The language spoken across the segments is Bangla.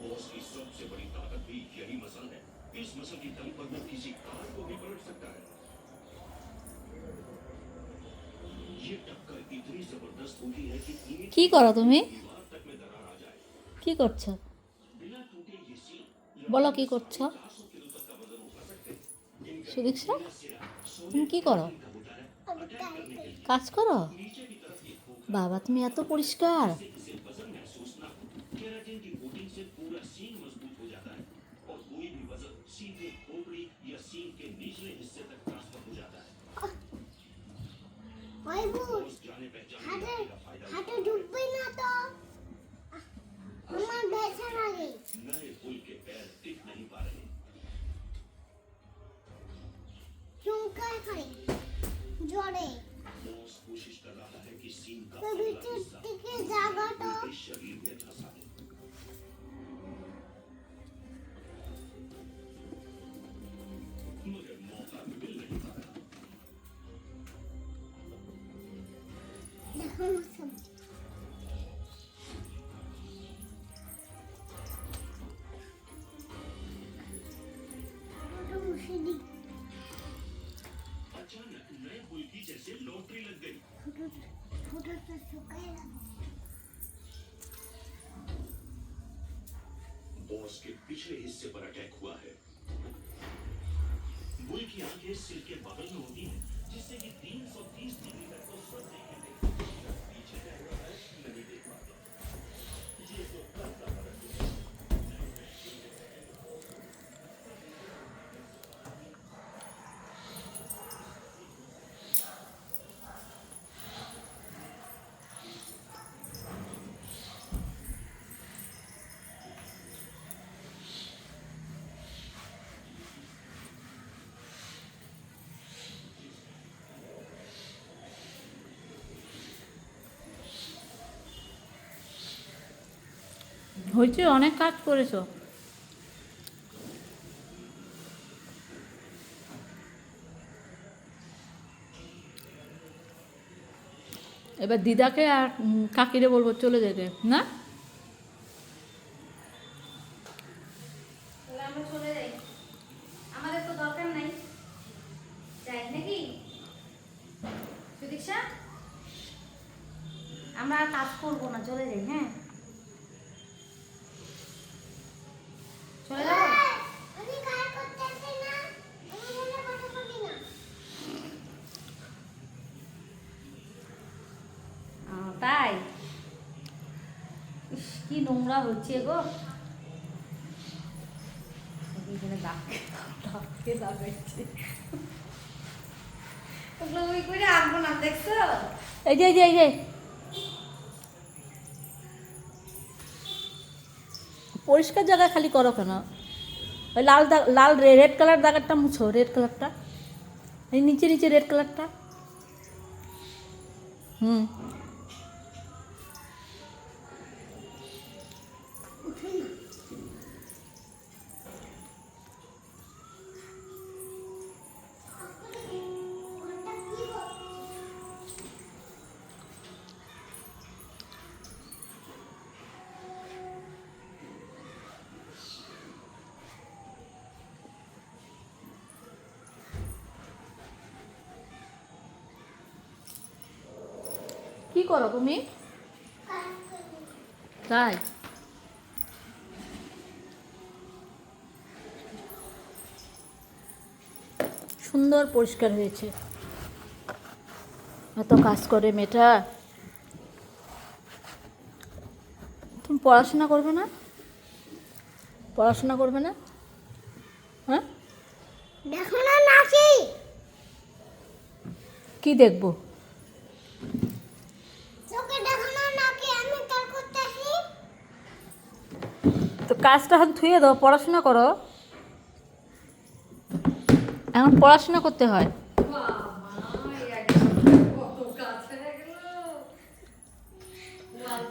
बॉस की सबसे बड़ी ताकत भी यही मसल है। इस मसल की दम पर वो किसी कार को भी पलट सकता है। ये टक्कर इतनी जबरदस्त होती है कि কি করো তুমি? दीवार तक में दरार आ जाए। কি করছো? बिना टूटे ये सीन বলো लड़ाई কি में করছো? 450 किलो तक का वजन उठा सकते हैं। इनका সুদীक्षा, नीला सिरा सोने তুমি কি করো? का होता है। अटैक करने के लिए কাজ করো? नीचे की तरफ एक खोखला বাবা, তুমি এত পরিষ্কার। जिससे इसे वजन महसूस ना हो। केराटिन की कोटिंग से पूरा सीन मजबूत हो जाता है और कोई भी वजन सीधे खोपड़ी या सीन के निचले हिस्से तक ट्रांसफर हो जाता है। बॉस जाने पहचाने का फायदा হাতে ঢুকবে না তো আমার ব্যথা লাগে नए पुल के पैर टिक नहीं पा रहे। চুমকায় খাই জোরে बॉस कोशिश कर रहा है कि सीन का তো अगला ভিতর हिस्सा থেকে জায়গাটা उनके शरीर में धंसा दे। मगर मौका मिल नहीं पा रहा। দেখো সব ওটা মুছে দি अचानक नए पुल की जैसे लॉटरी लग गई। ফটোটা শুকায় बॉस के पिछले हिस्से पर अटैक हुआ है। बुल की आंखें सिर के बगल में होती हैं, जिससे कि 330 डिग्री तक तो सब देखे थे। पीछे क्या हो रहा है नहीं देख पाते। ये तो कल का फर्क है। হয়েছে, অনেক কাজ করেছো। এবার দিদাকে আর কাকিরে বলবো চলে যেতে, না? তাহলে আমরা চলে যাই, আমাদের তো দরকার নাই, যাই নাকি সুদীক্ষা? আমরা আর কাজ করবো না, চলে যাই। হ্যাঁ, চলে যাবো। আমি কাজ করতেছি না আমি মনে কথা বলি না তাই? ইস, কি নোংরা হচ্ছে গো। এখানে ওগুলো ওই করে আঁকবো না, দেখছো? এই যে এই যে এই যে পরিষ্কার জায়গায় খালি করো কেন? ওই লাল লাল রেড কালার দাগেরটা মুছো, রেড কালারটা, এই নিচে নিচে রেড কালারটা। হুম, কি করো তুমি? তাই? সুন্দর পরিষ্কার হয়েছে। এত কাজ করে মেয়েটা। তুমি পড়াশোনা করবে না? পড়াশোনা করবে না? হ্যাঁ, দেখো না নাচি কি দেখবো? চোখে দেখো না নাকি আমি কাজ করতেছি তো কাজটা হাত ধুয়ে দাও, পড়াশোনা করো। এখন পড়াশোনা করতে হয়।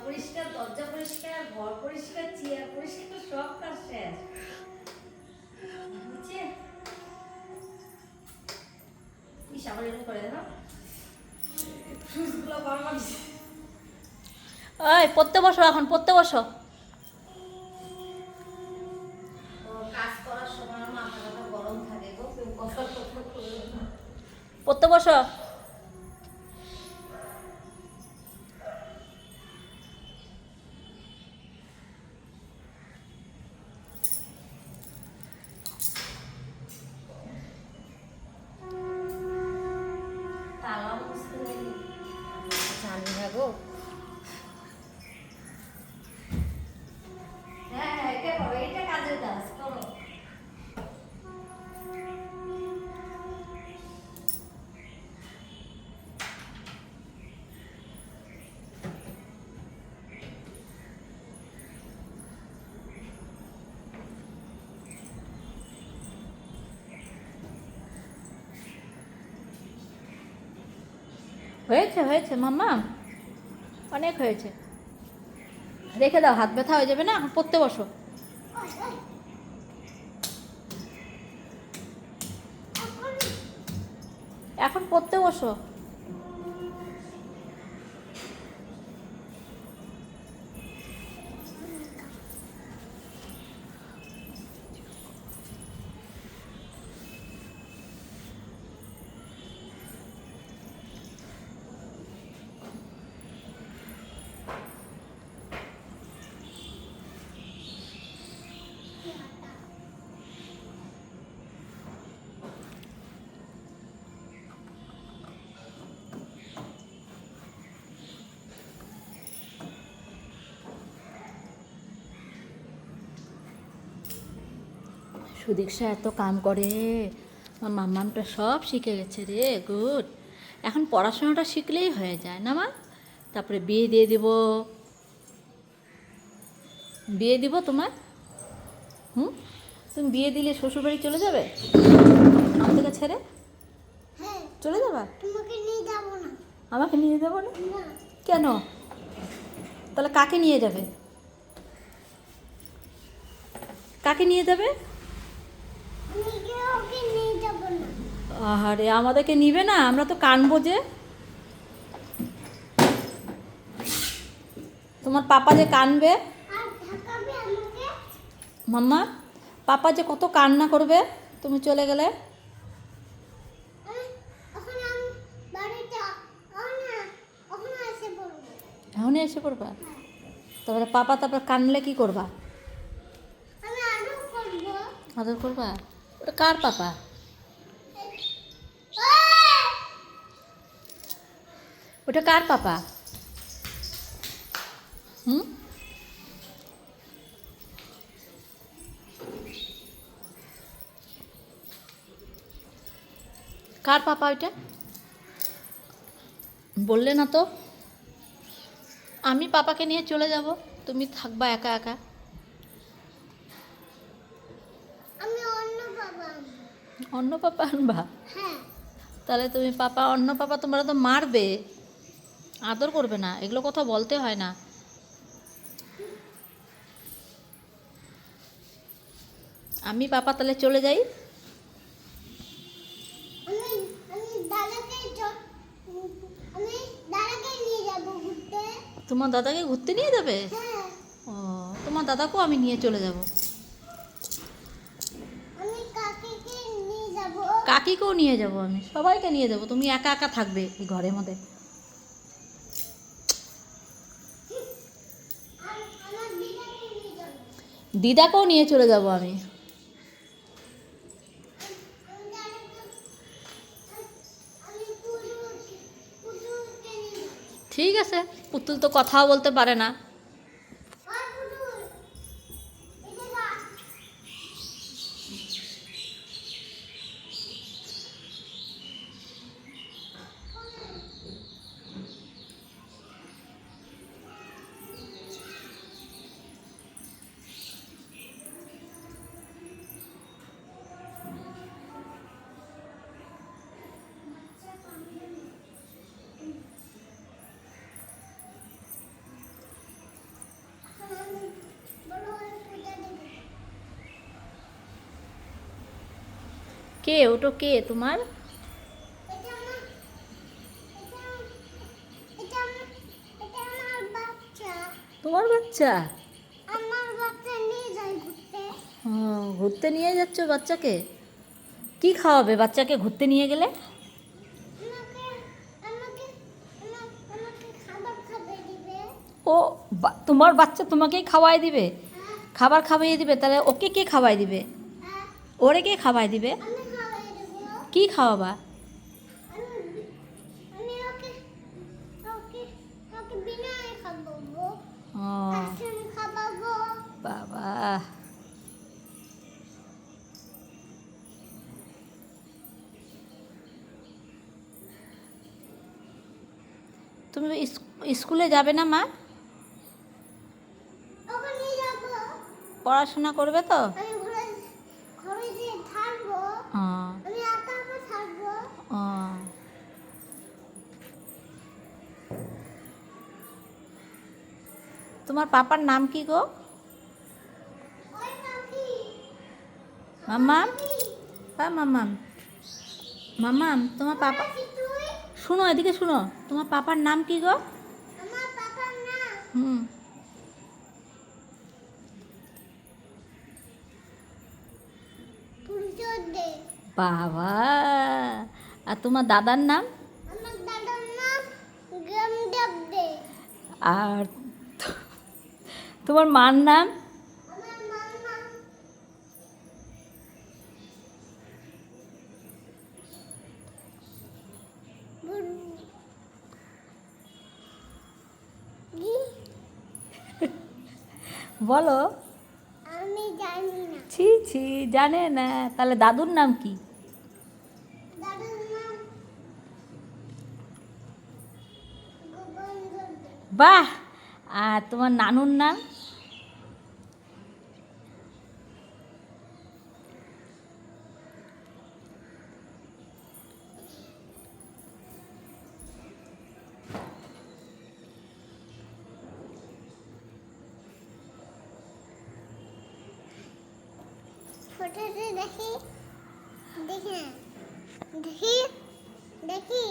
পরিষ্কার, দরজা পরিষ্কার, ঘর পরিষ্কার, চেয়ার পরিষ্কার, সব কাজ শেষ। বুঝছে? ইস, আবার এরকম করে না, সুইচগুলো গরম আছে। ওই পড়তে বসো, এখন পড়তে বসো। পড়তে বসো। তালা বুঝতে পারি জানি না গো। হ্যাঁ এটা করো, এটা কাজের কাজ করো। হয়েছে হয়েছে মাম্মা, অনেক হয়েছে। রেখে দাও, হাত ব্যথা হয়ে যাবে না। এখন পড়তে বসো। এখন পড়তে বসো। সুদীক্ষা এত কাম করে, আমার মাম্মামটা সব শিখে গেছে রে। গুড। এখন পড়াশোনাটা শিখলেই হয়ে যায় না মা? তারপরে বিয়ে দিয়ে দিব। বিয়ে দিব তোমার। তুমি বিয়ে দিলে শ্বশুরবাড়ি চলে যাবে আমাদেরকে ছেড়ে? হ্যাঁ, চলে যাবা? তোমাকে নিয়ে যাবো না। আমাকে নিয়ে যাবো না? না, কেন? তাহলে কাকে নিয়ে যাবে? কাকে নিয়ে যাবে? আমি ওকে নিয়ে যাবো না। আরে আমাদেরকে নিবে না? আমরা তো কানবো যে। তোমার পাপা যে কানবে আর ঢাকাবে আমাকে। মাম্মা, পাপা যে কত কান্না করবে তুমি চলে গেলে। এখন আমি বাড়িতে ওখানে এসে পড়বো। এখনই এসে পড়বা? তারপরে পাপা তারপর কানলে কি করবা? আমি আরো করবো। আদর করবা? ওটা কার পাপা? ওটা কার পাপা? কার পাপা ওইটা? বললে না তো। আমি পাপাকে নিয়ে চলে যাব, তুমি থাকবা একা একা। আমি অন্য বাবা। অন্য পাপা আনবা? হ্যাঁ, তাহলে তুমি পাপা, অন্য পাপা তোমরা তো মারবে, আদর করবে না। এগুলো কথা বলতে হয় না। আমি পাপা তাহলে চলে যাই। আমি আমি দাদাকে নিয়ে যাবো ঘুরতে। তোমার দাদাকে ঘুরতে নিয়ে যাবে? হ্যাঁ, ও, তোমার দাদাকেও আমি নিয়ে চলে যাব। আমি কাকিকে নিয়ে যাবো। কাকিকেও নিয়ে যাব, আমি সবাইকে নিয়ে যাব। তুমি একা একা থাকবে এই ঘরের মধ্যে। আর আমার দিদাকে নিয়ে যাবো। দিদাকেও নিয়ে চলে যাব আমি। আমি পুতুলকে নিয়ে যাবো। ঠিক আছে, পুতুল তো কথাও বলতে পারে না। আর পুতুল, এদিকে আ। কে ওটো? কে তোমার? তোমার বাচ্চা? আমার বাচ্চা নিয়ে যাই ঘুরতে। ও, ঘুরতে নিয়ে যাচ্ছ বাচ্চাকে? কি খাওয়াবে বাচ্চাকে ঘুরতে নিয়ে গেলে? ও তোমার বাচ্চা তোমাকেই খাওয়াই দিবে, খাবার খাওয়াইয়ে দিবে, তাহলে ওকে কে খাওয়াই দিবে? হ্যাঁ, ওরে কে খাওয়াই দিবে? আমি খাওয়াই দেবো। কি খাওয়াবা? আমি ওকে ওকে ওকে বিনায় খাবো। ও আসলে খাবো। বাবা, তুমি স্কুলে যাবে না মা? ওকে নিয়ে যাবো। পড়াশোনা করবে তো? আমি ঘরে ঘরে যে থাকবো। ও, আমি একা একা থাকবো। ও। তোমার পাপার নাম কি গো? ওই পাখি। মাম্মাম, হ্যাঁ মাম্মাম, মাম্মাম, তোমার পাপা, পাখি তুই? শুনো এদিকে শুনো, তোমার পাপার নাম কি গো? আমার পাপার নাম হুম, পুরুষোর দে। বাবা, আর তোমার দাদার নাম? আমার দাদার নাম গ্রামদেব দে। আর তোমার মার নাম? আমার মার নাম কি? বলো। আমি জানি না। ছি ছি, জানে না? তাহলে দাদুর নাম কি? দাদুর নাম গোবিন্দ দে। বাহ, আর তোমার নানুর নাম? ফটোতে দেখি দেখি দেখি দেখি